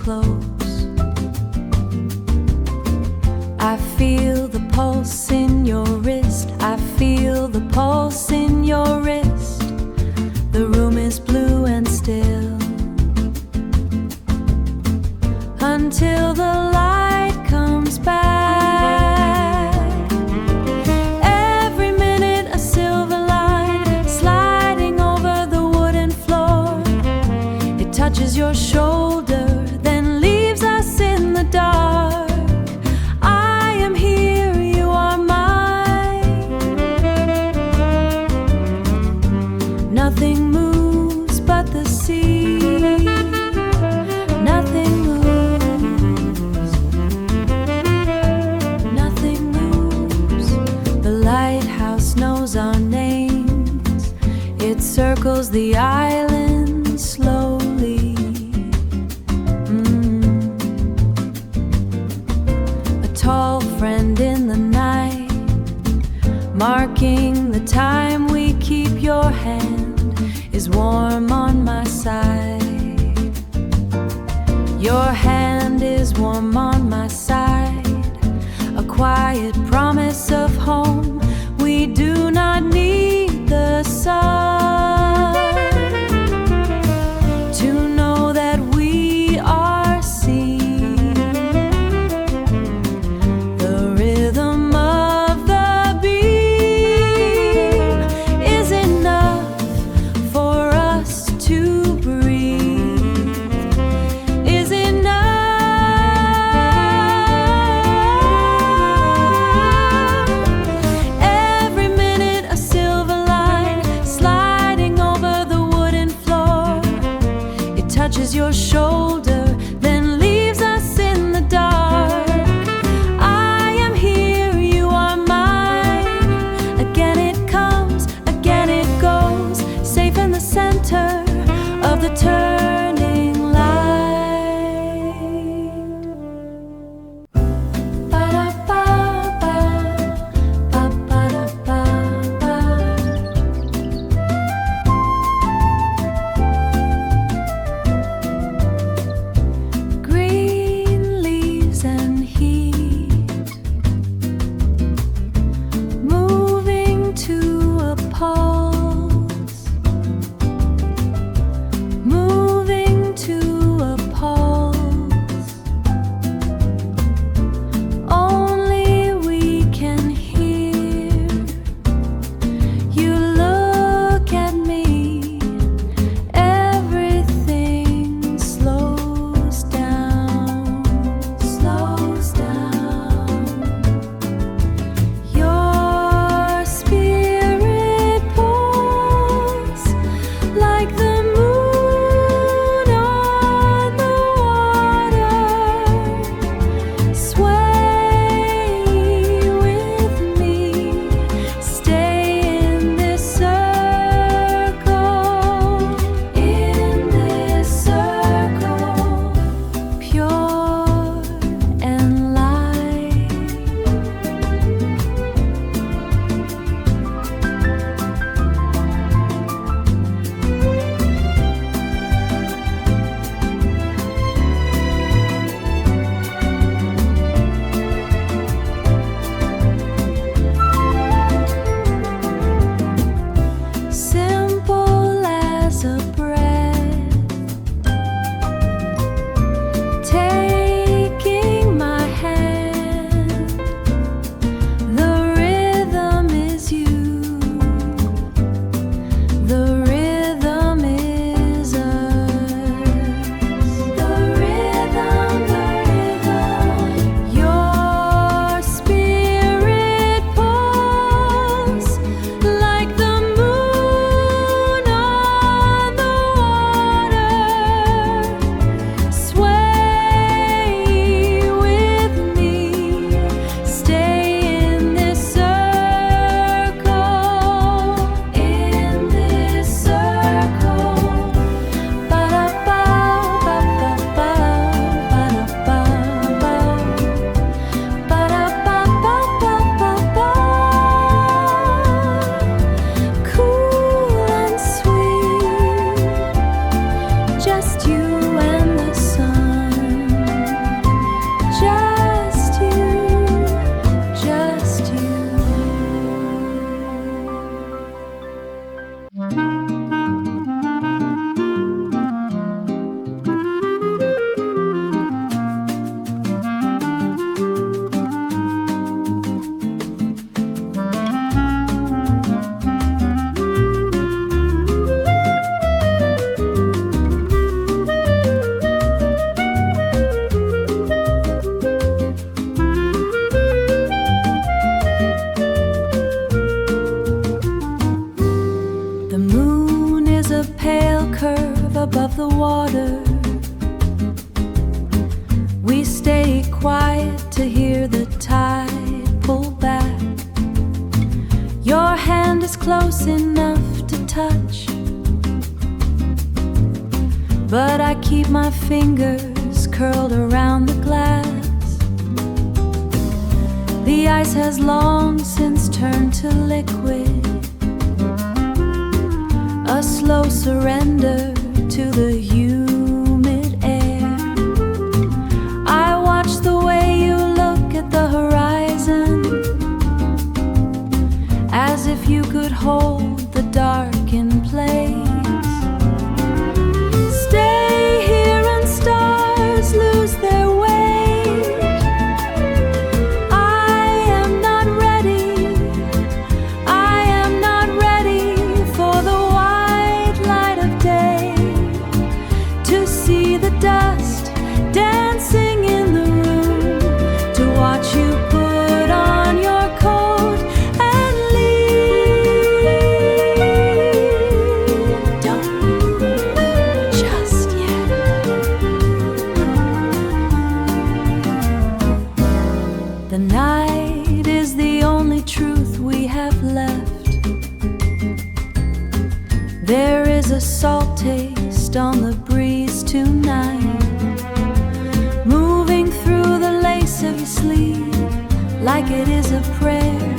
close. I feel the pulse in your wrist. I feel the pulse in your wrist. The room is blue and still until the light comes back. Every minute a silver line sliding over the wooden floor. It touches your shoulder, then leaves us in the dark. I am here, you are mine. Nothing moves but the sea. Nothing moves. Nothing moves. The lighthouse knows our names. It circles the island slowly. A tall friend in the night, marking the time we keep. Your hand is warm on my side. Your hand is warm on my side. A quiet promise of home. We do not need the sun to know that we are seen. The rhythm of the beam is enough for us to breathe. Is enough. Every minute a silver line sliding over the wooden floor. It touches your shoulder, then leaves us in the dark. I am here, you are mine. Again it comes, again it goes, safe in the center of the turning light. Ba-da-ba-ba, ba-ba-da-ba-ba. Green leaves and heat, moving to a pulse, moving Your hand is close enough to touch, but I keep my fingers curled around the glass. The ice has long since turned to liquid, a slow surrender to the humid air. I watch the way you look at the horizon, as if you could hold the dark in place. Stay here and stars lose their way. I am not ready, I am not ready for the white light of day, to see the dust dancing in the room, to watch you put on your coat and leave. Don't move just yet. The night is the only truth we have left. There is a salt taste on the breeze tonight, moving through the lace of your sleeve like it is a prayer,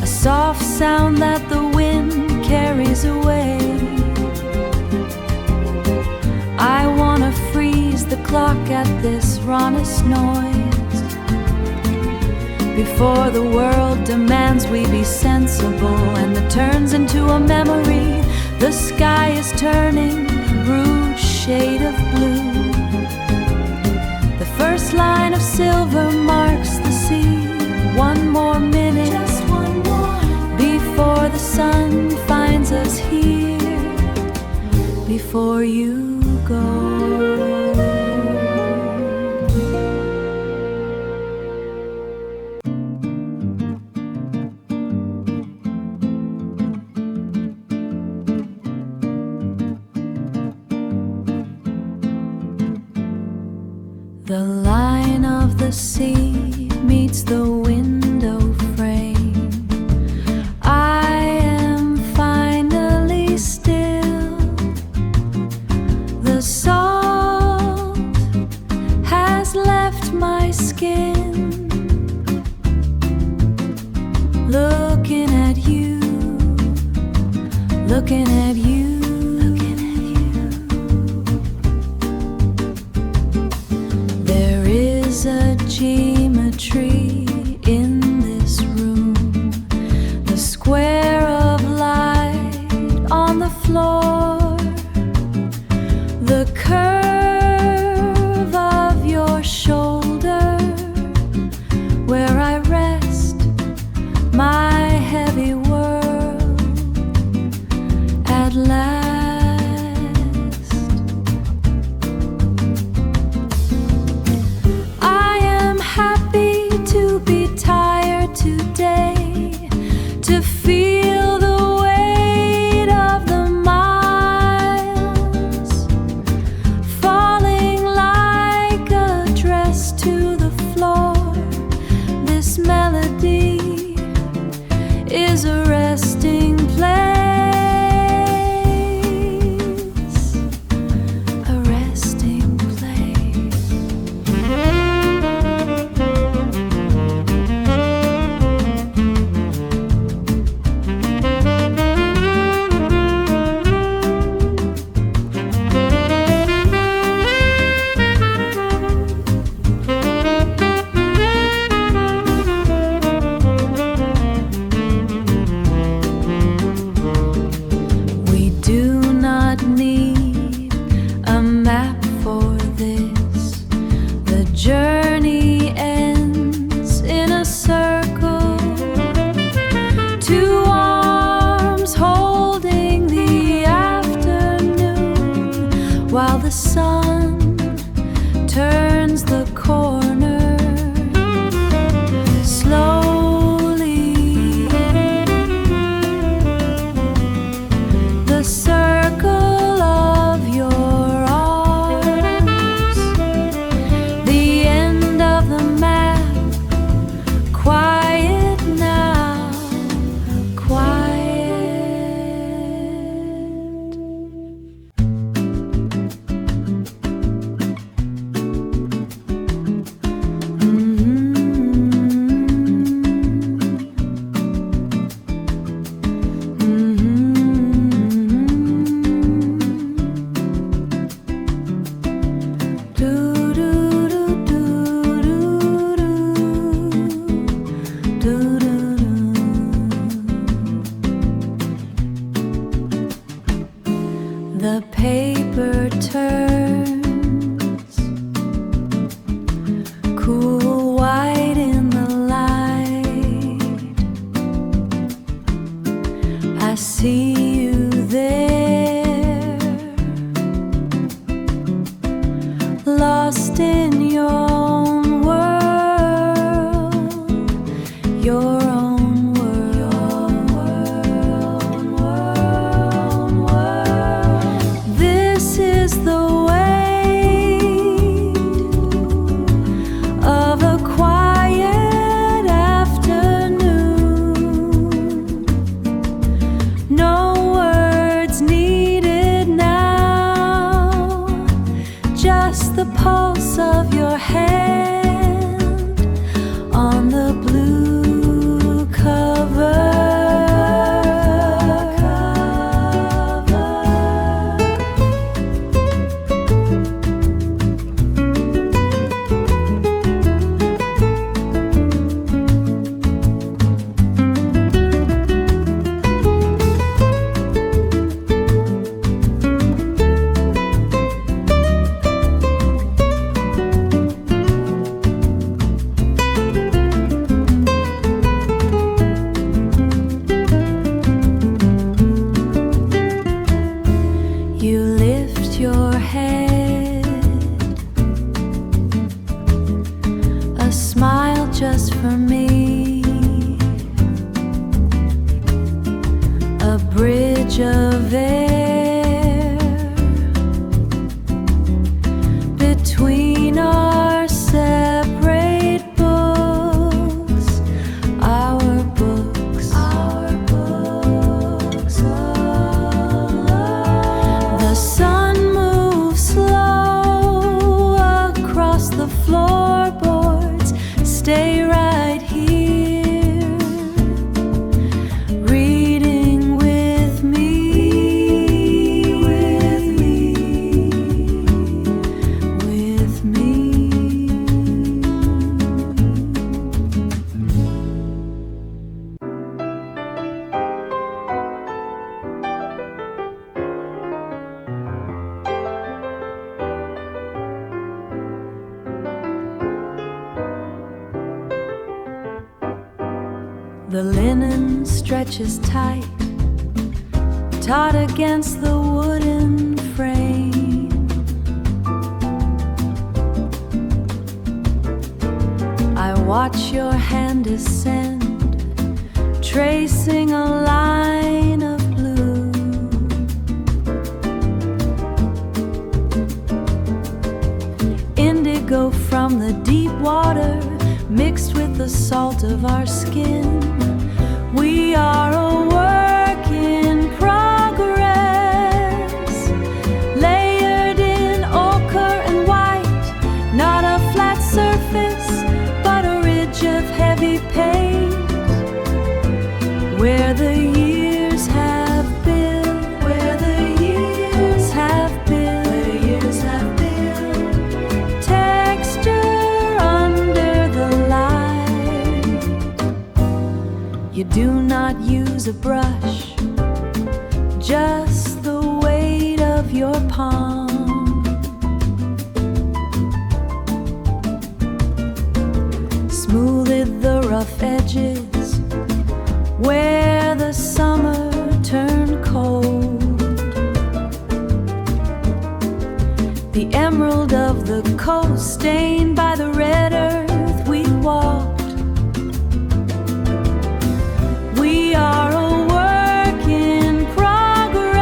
a soft sound that the wind carries away. I wanna freeze the clock at this rawnest noise, before the world demands we be sensible and it turns into a memory. The sky is turning rouge shade of blue. The first line of silver marks the sea. One more minute, just one more, before the sun finds us here, before you go. The line of the sea meets the window frame. I am finally still. The salt has left my skin. Looking at you, looking at you. A geometry in this room, the square of light on the floor, the curve of your shoulder, where I rest my heavy world at last. Today, to feel the weight of the miles, falling like a dress to the floor. This melody is a resting place, a resting place. While the sun turns the corner slowly, the circle of your arms, the end of the map, quiet now, I see you there, lost in your own world, your own world. This is the weight of a quiet afternoon. No words needed now, just the pulse of your hand on the blue cover. You lift your head, a smile just for me, a bridge of air between our separate books, our books, our books of love. The sun moves slow across the floorboards. Stay right here, reading with me, with me, with me. The linen stretches tight, taut against the wooden frame. I watch your hand descend, tracing a line of blue. Indigo from the deep water, mixed with the salt of our skin. We are a work in progress, layered in ochre and white, not a flat surface, but a ridge of heavy paint, where the years have built, where the years have built, the years have built texture under the light. You do not use a brush, just the weight of your palm. Smoothed the rough edges where the summer turned cold. The emerald of the coast stained by the red earth we walked. We are a work in progress,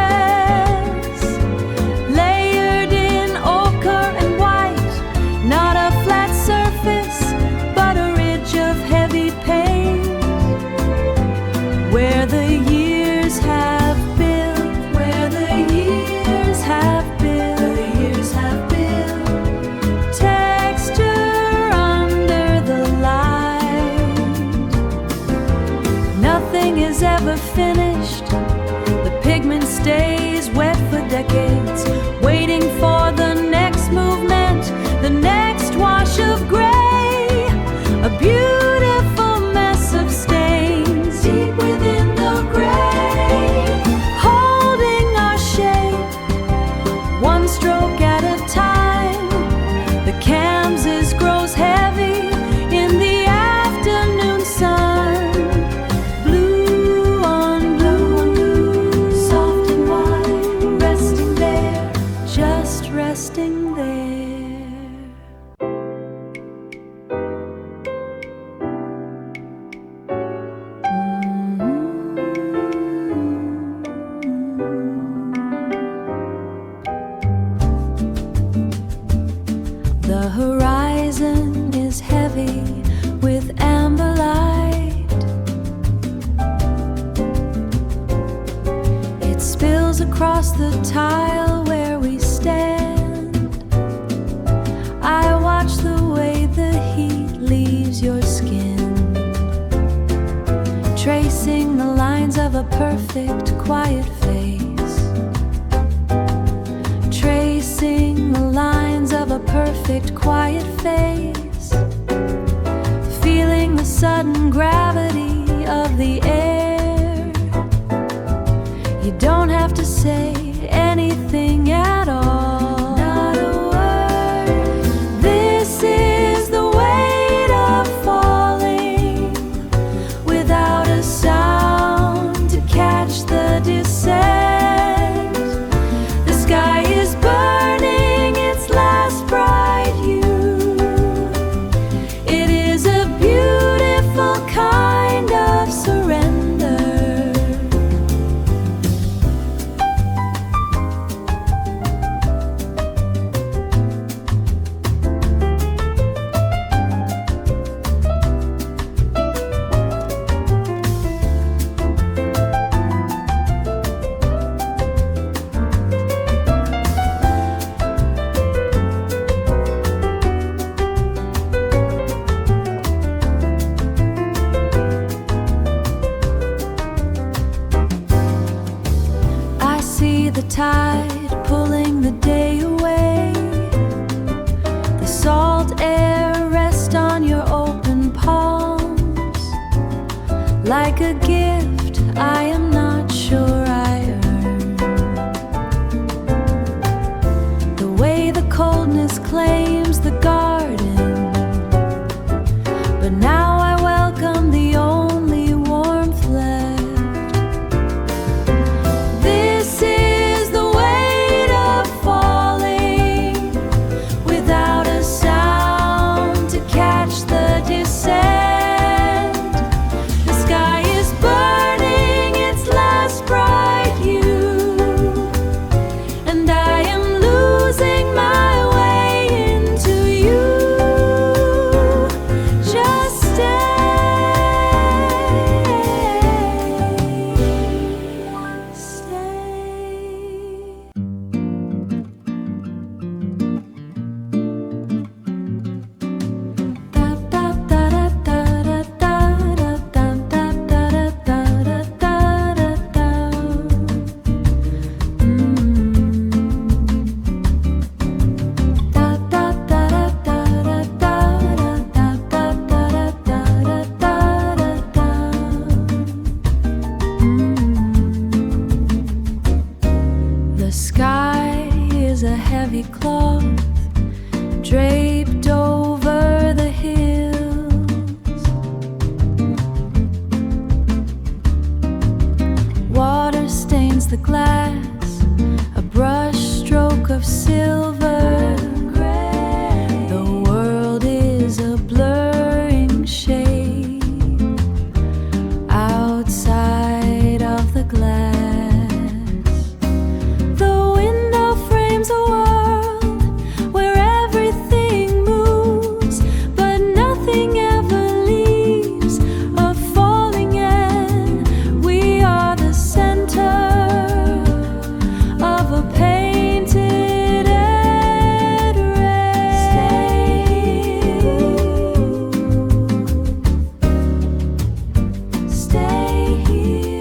layered in ochre and white, not a flat surface, but a ridge of heavy paint, where the years have built, where the years have built, the years have built texture under the light. Nothing is ever finished. The pigment stays wet for decades, waiting for the next movement, the next wash of gray. A beautiful mess of stains deep within the gray, holding our shape, one stroke at a time. The canvas grows heavy in the afternoon sun. Blue on blue, across the tile where we stand. I watch the way the heat leaves your skin, tracing the lines of a perfect quiet face, tracing the lines of a perfect quiet face, feeling the sudden gravity of the air. You don't have to say anything at all, not a word. This is the weight of falling without a sound to catch the descent. The sky is burning its last bright hue. It is a beautiful kind of surrender. I see the tide pulling the day away. The salt air rests on your open palms like a gift I am not sure I earned. The way the coldness claims the garden, but now I welcome the only warmth left. This is the weight of falling without a sound to catch the descent. The sky is burning its last bright hue, and I am losing my way into you. Just stay, stay. The sky is a heavy cloth draped over the hills. Water stains the glass, a brush stroke of silver. The world is a blurring shade outside of the glass. The window frames a world where everything moves, but nothing ever leaves a falling end. We are the center of a painted address. Stay here.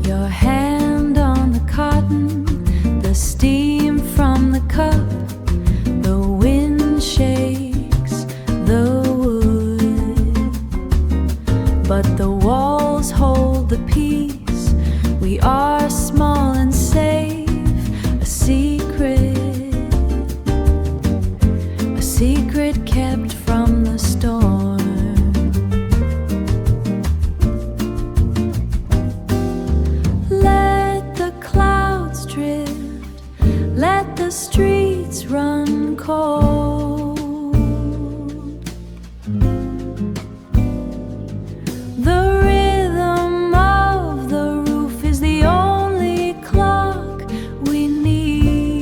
Your hand on the cotton, the steam from the cup, the wind shakes the wood, but the walls hold the peace. We are small and safe, a secret kept from the storm. Let the clouds drift, let the streets run cold. The rhythm of the roof is the only clock we need.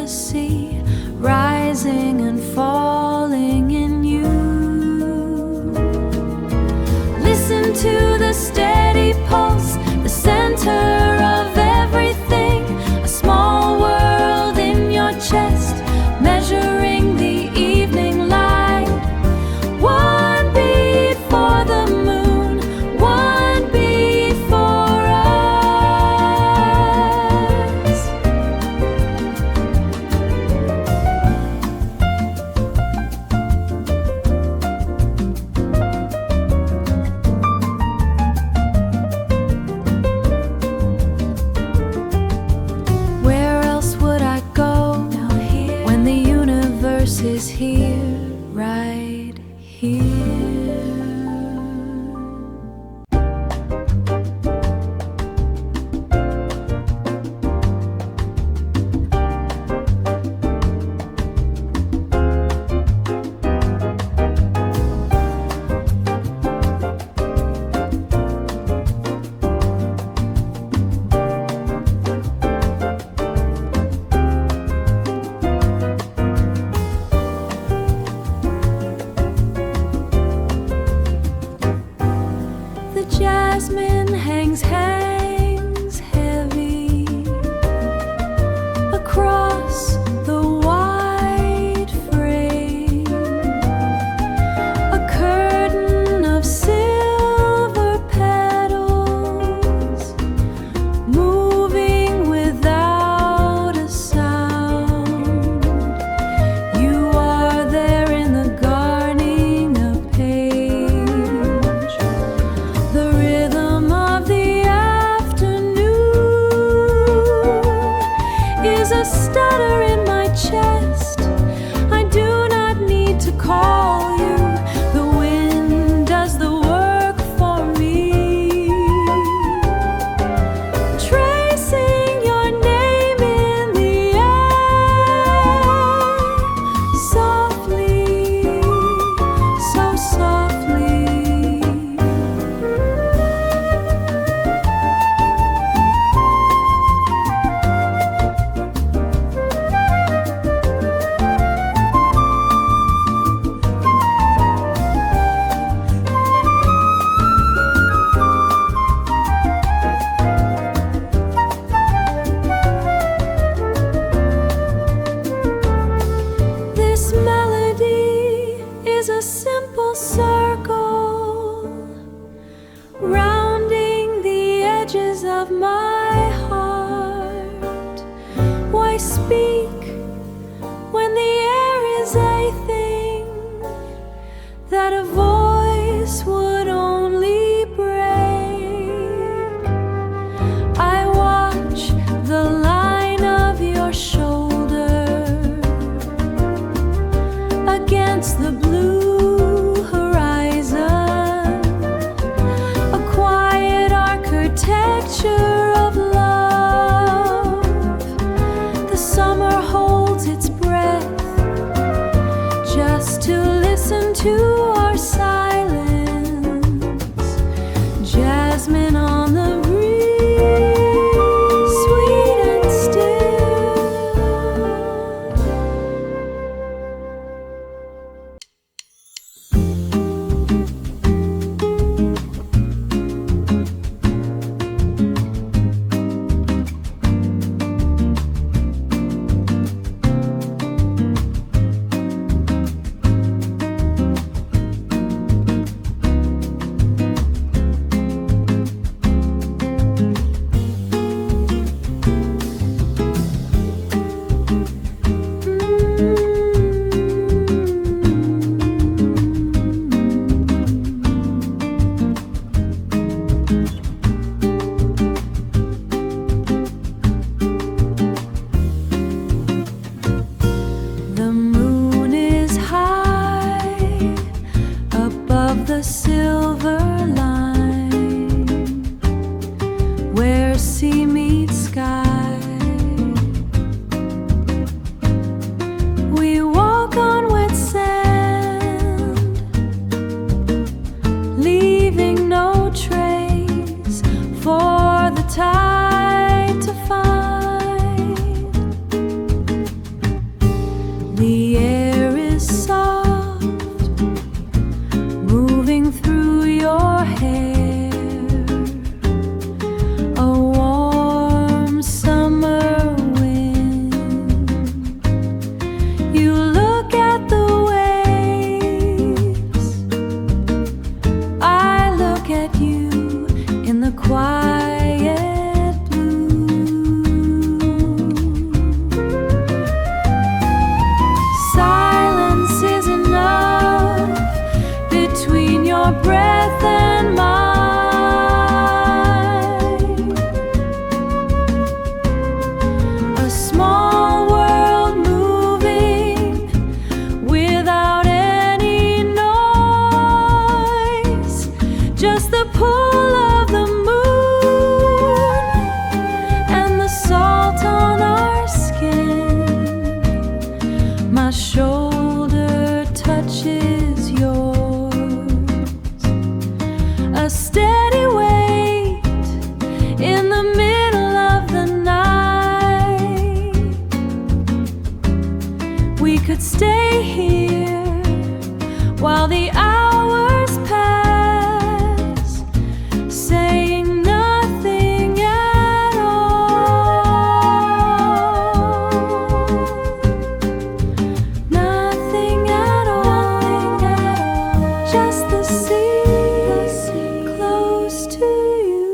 the sea, rising and falling in you. Listen to the steady pulse, the center of everything, a small world in your chest, measuring the evening light. One beat for the moon, one beat for us. Where else would I go when the universe is here, right here? The jasmine hangs heavy across the white frame, a curtain of silver petals moving without a sound. You are there in the garning of page, the rhythm of the afternoon is a stutter in my chest. I do not need to call you, the wind does the work for me, tracing your name in the air, softly, so softly. This melody is a simple circle, rounding the edges of my heart. Why speak when the air is a thing that a voice would only break? I watch the line of your shoulder against the blue horizon, a quiet architecture of love. The summer holds its breath just to listen to our silence. Jasmine on the breeze, sweet and still. The moon is high above the silver line, where sea meets sky. we could stay here while the hours pass, saying nothing at all. Nothing at all. Just the sea close to you.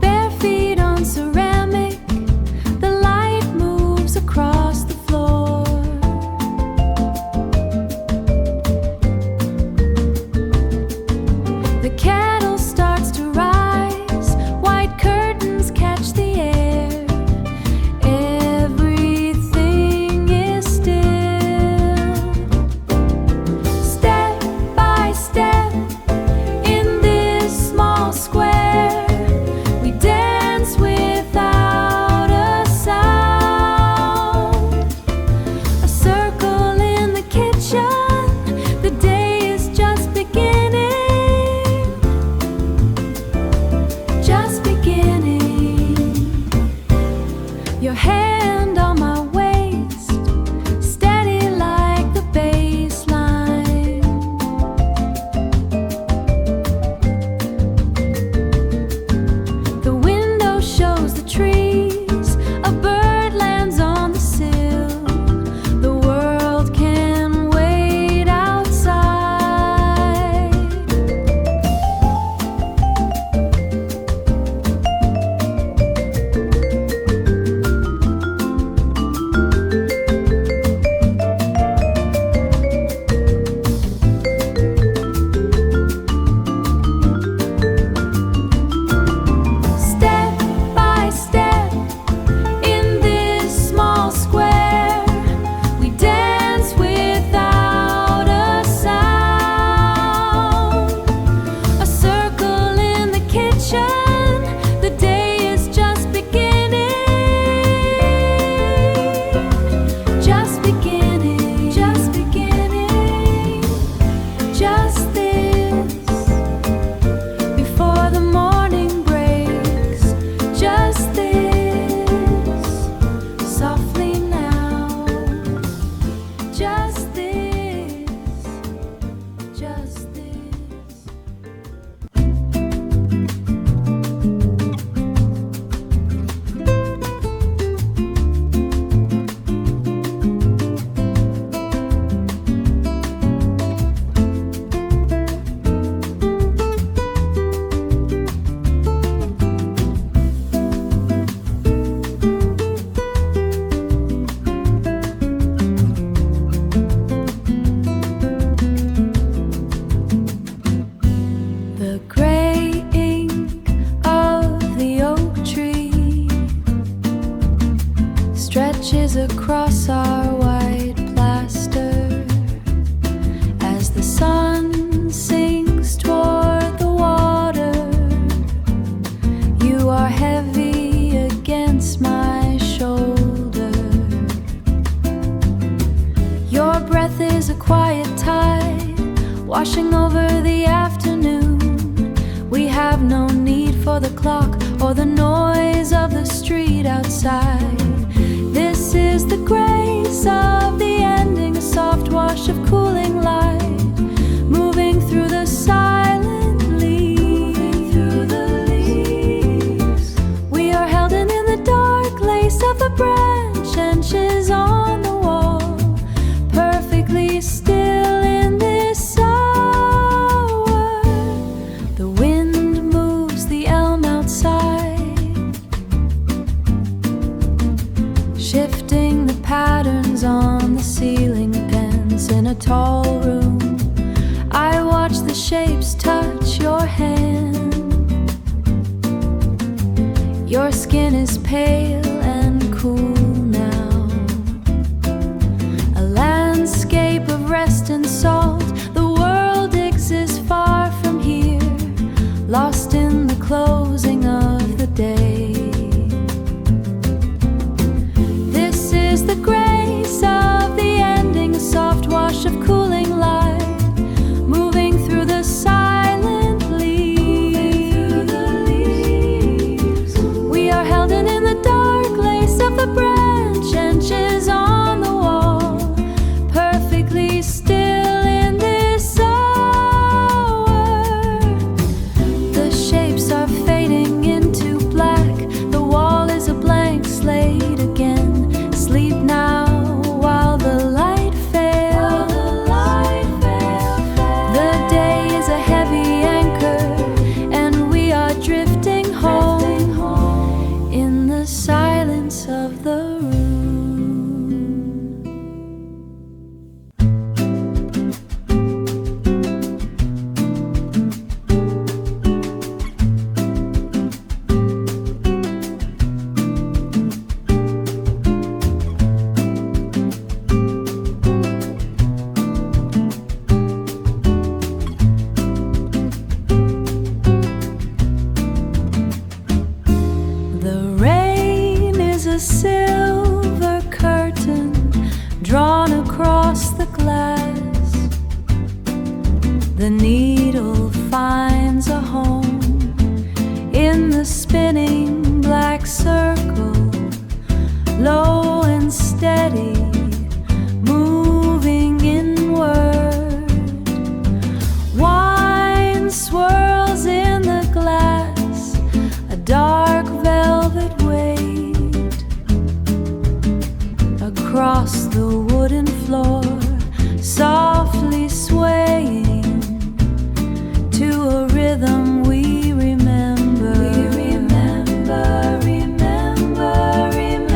Bare feet on ceramic, the light moves across the floor. The kettle starts to rise, white curtains catch the air. Everything is still. Step by step in this small square, we dance without a sound. A circle in the kitchen, the day is just beginning. Just beginning. Your hand on my waist, steady like the bass line. The window shows the trees, a bird lands on the sill. The world can wait outside. Step by step in this small square, we dance without a sound. A circle in the kitchen, the day is just beginning. Just beginning. Just beginning. Just this before the morning breaks. Just this softly now. Just this. Just this. The gray ink of the oak tree stretches across our white plaster as the sun sinks toward the water. You are heavy against my shoulder. Your breath is a quiet tide washing over the afternoon. We have no need for the clock or the noise of the street outside. This is the grace of the ending, a soft wash of cooling light moving through the silent leaves. We are held in the dark lace of the branch, inches on the wall, perfectly still in this hour. The wind moves the elm outside, shifting the patterns on the ceiling pens in a tall room. I watch the shapes touch your hand. Your skin is pale and cool now, a landscape of rest and salt. The world exists The needle finds a home in the spinning black circle, low and steady, moving inward. Wine swirls in the glass, a dark velvet weight across the wooden floor, softly swaying to a rhythm we remember. We remember, remember, remember.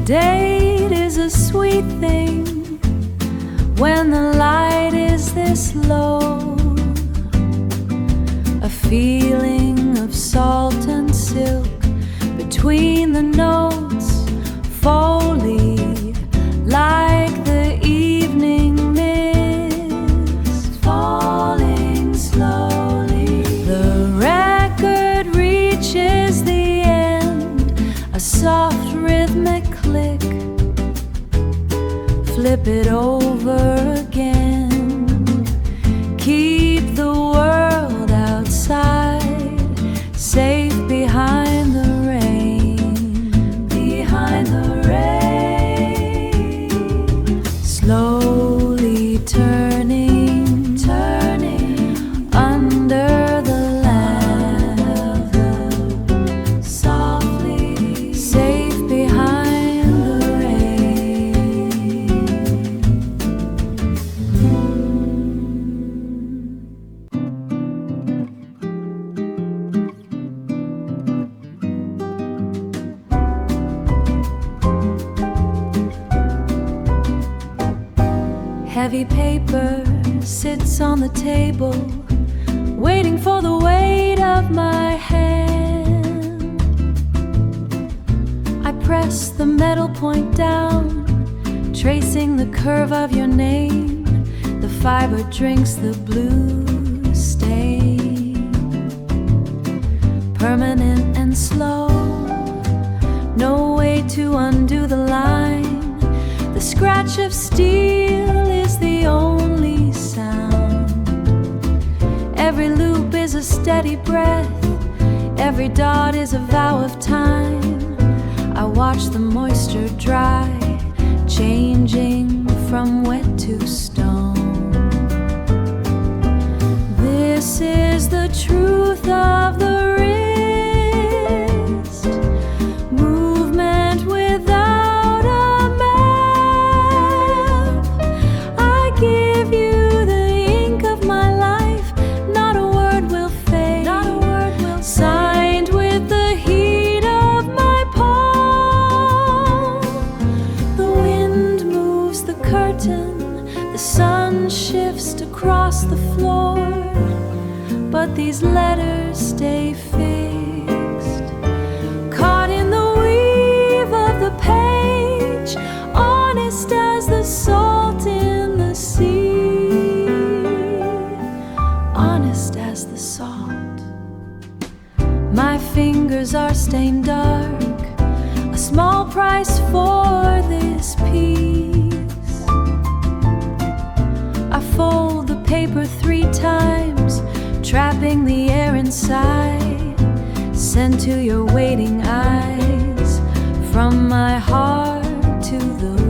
Date is a sweet thing when the light is this low, a feeling of salt and silk between the notes, foley like the evening mist falling slowly. The record reaches the end, a soft rhythmic click, flip it over again, keep the world outside, safe behind the rain, behind the rain, slowly turning, turning under the lamp, softly, safe behind the rain. Heavy paper sits on the table, waiting for the weight of my hand. I press the metal point down, tracing the curve of your name. The fiber drinks the blue stain, permanent and slow, no way to undo the line. The scratch of steel is the only sound. Every loop is a steady breath, every dot is a vow of time. I watch the moisture dry, changing from wet to stone. This is the truth of the wrist, movement without a map. I give you the ink of my life, not a word will fade, not a word will fade. Signed with the heat of my palm. The wind moves the curtain, the sun shifts across the floor, but these letters stay fixed, caught in the weave of the page, honest as the salt in the sea, honest as the salt. My fingers are stained dark, a small price for this piece. I fold the paper 3 times, trapping the air inside, sent to your waiting eyes, from my heart to the wood.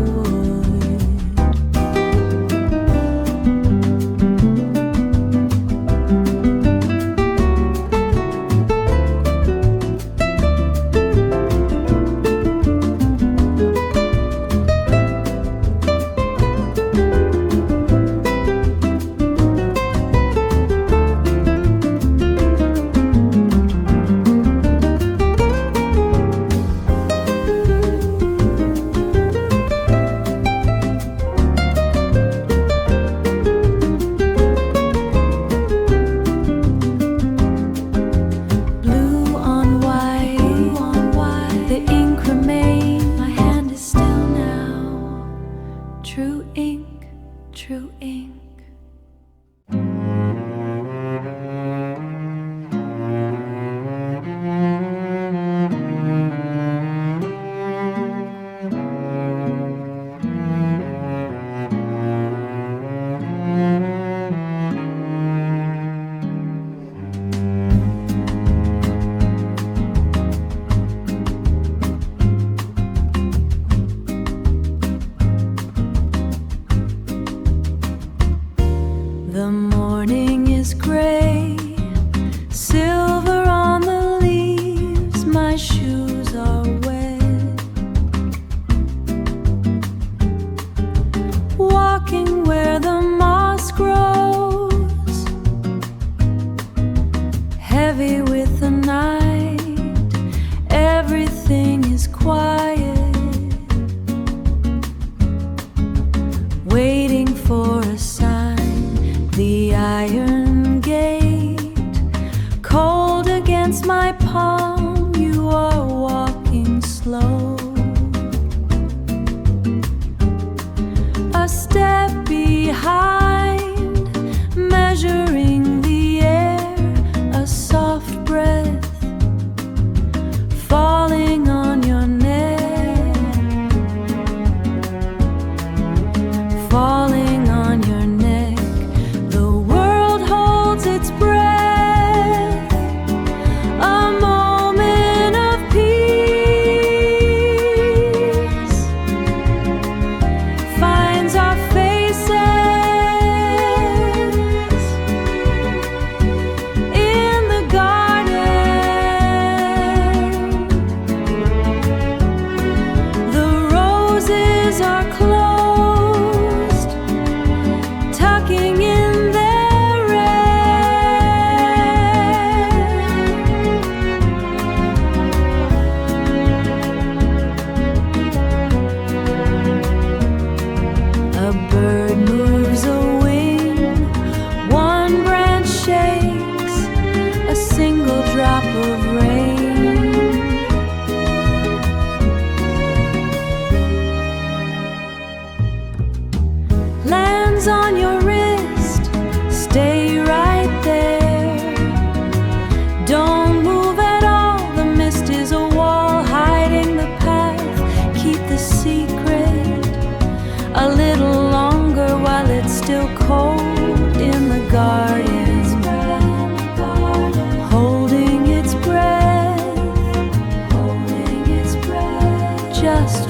slow. A step behind, measuring the air, a soft breath falling on your neck, falling on your neck. The world holds its breath, a moment of peace finds our faces in the garden. The roses are closed, tucking in their red. A bird moves a wing, one branch shakes, a single drop of rain. Lands on your wrist, stay right there. Don't move at all, the mist is a wall hiding the path. Keep the secret a little longer while it's still cold in the garden. Holding its breath, just